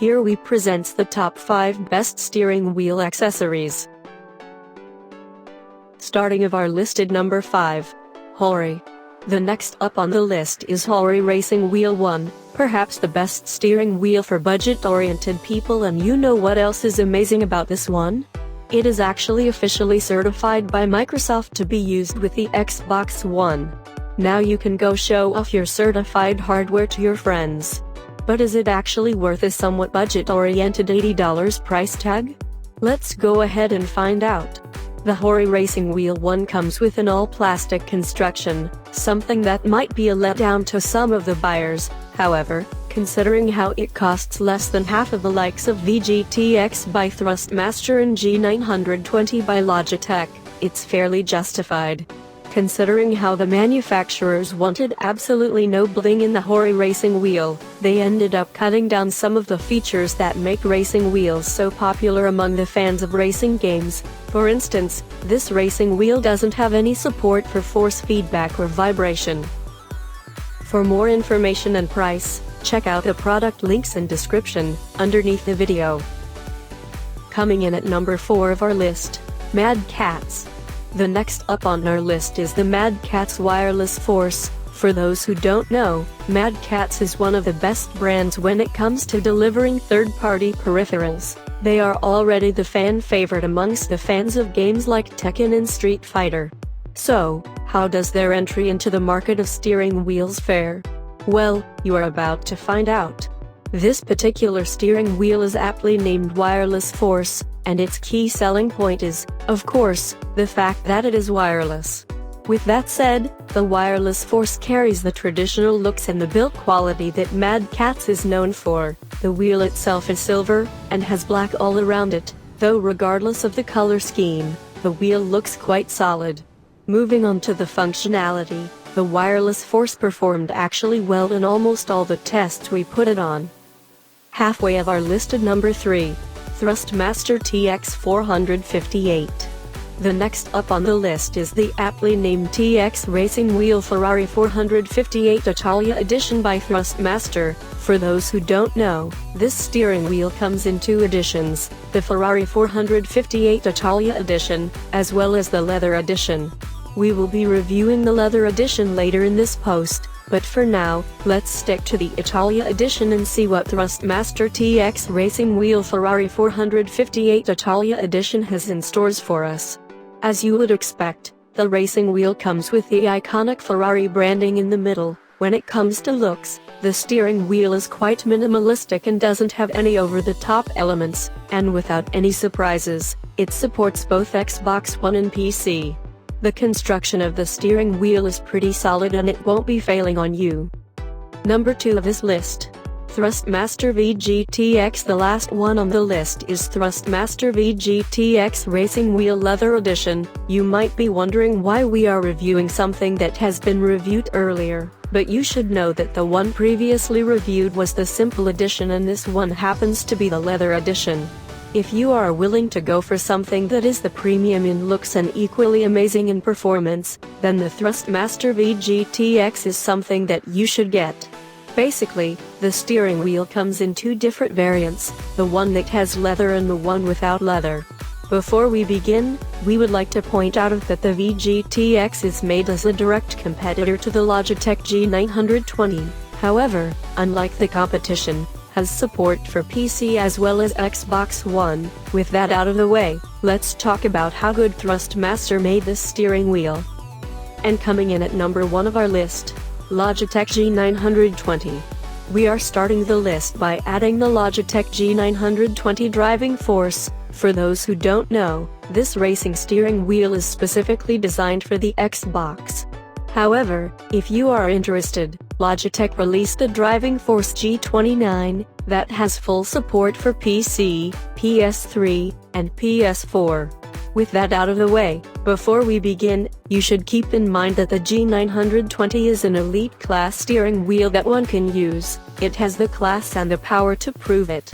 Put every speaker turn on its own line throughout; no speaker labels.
Here we presents the top 5 best steering wheel accessories. Starting of our listed number 5. HORI. The next up on the list is HORI Racing Wheel 1, perhaps the best steering wheel for budget-oriented people, and you know what else is amazing about this one? It is actually officially certified by Microsoft to be used with the Xbox One. Now you can go show off your certified hardware to your friends. But is it actually worth a somewhat budget-oriented $80 price tag? Let's go ahead and find out. The HORI Racing Wheel 1 comes with an all-plastic construction, something that might be a letdown to some of the buyers. However, considering how it costs less than half of the likes of VG TX by Thrustmaster and G920 by Logitech, it's fairly justified. Considering how the manufacturers wanted absolutely no bling in the HORI racing wheel, they ended up cutting down some of the features that make racing wheels so popular among the fans of racing games. For instance, this racing wheel doesn't have any support for force feedback or vibration. For more information and price, check out the product links in description, underneath the video. Coming in at number 4 of our list, Catz. The next up on our list is the Catz Wireless Force. For those who don't know, Catz is one of the best brands when it comes to delivering third-party peripherals. They are already the fan favorite amongst the fans of games like Tekken and Street Fighter. So, how does their entry into the market of steering wheels fare? Well, you are about to find out. This particular steering wheel is aptly named Wireless Force, and its key selling point is, of course, the fact that it is wireless. With that said, the Wireless Force carries the traditional looks and the build quality that Catz is known for. The wheel itself is silver, and has black all around it, though regardless of the color scheme, the wheel looks quite solid. Moving on to the functionality, the Wireless Force performed actually well in almost all the tests we put it on. Halfway of our listed number 3. Thrustmaster TX 458. The next up on the list is the aptly named TX Racing Wheel Ferrari 458 Italia Edition by Thrustmaster. For those who don't know, this steering wheel comes in 2 editions, the Ferrari 458 Italia Edition, as well as the Leather Edition. We will be reviewing the Leather Edition later in this post, but for now, let's stick to the Italia Edition and see what Thrustmaster TX Racing Wheel Ferrari 458 Italia Edition has in stores for us. As you would expect, the racing wheel comes with the iconic Ferrari branding in the middle. When it comes to looks, the steering wheel is quite minimalistic and doesn't have any over-the-top elements, and without any surprises, it supports both Xbox One and PC. The construction of the steering wheel is pretty solid and it won't be failing on you. Number 2 of this list. Thrustmaster VG TX. The last one on the list is Thrustmaster VG TX Racing Wheel Leather Edition. You might be wondering why we are reviewing something that has been reviewed earlier, but you should know that the one previously reviewed was the Simple Edition and this one happens to be the Leather Edition. If you are willing to go for something that is the premium in looks and equally amazing in performance, then the Thrustmaster VG TX is something that you should get. Basically, the steering wheel comes in 2 different variants, the one that has leather and the one without leather. Before we begin, we would like to point out that the VG TX is made as a direct competitor to the Logitech G920. However, unlike the competition, has support for PC as well as Xbox One. With that out of the way, let's talk about how good Thrustmaster made this steering wheel. And coming in at number 1 of our list, Logitech G920. We are starting the list by adding the Logitech G920 driving force. For those who don't know, this racing steering wheel is specifically designed for the Xbox. However, if you are interested, Logitech released the Driving Force G29, that has full support for PC, PS3, and PS4. With that out of the way, before we begin, you should keep in mind that the G920 is an elite class steering wheel that one can use. It has the class and the power to prove it.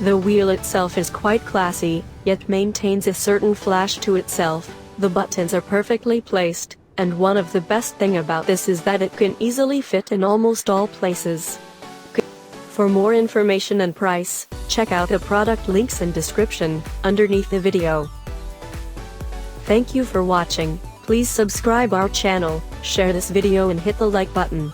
The wheel itself is quite classy, yet maintains a certain flash to itself. The buttons are perfectly placed, and one of the best thing about this is that it can easily fit in almost all places. For more information and price, check out the product links in description, underneath the video. Thank you for watching. Please subscribe our channel, share this video and hit the like button.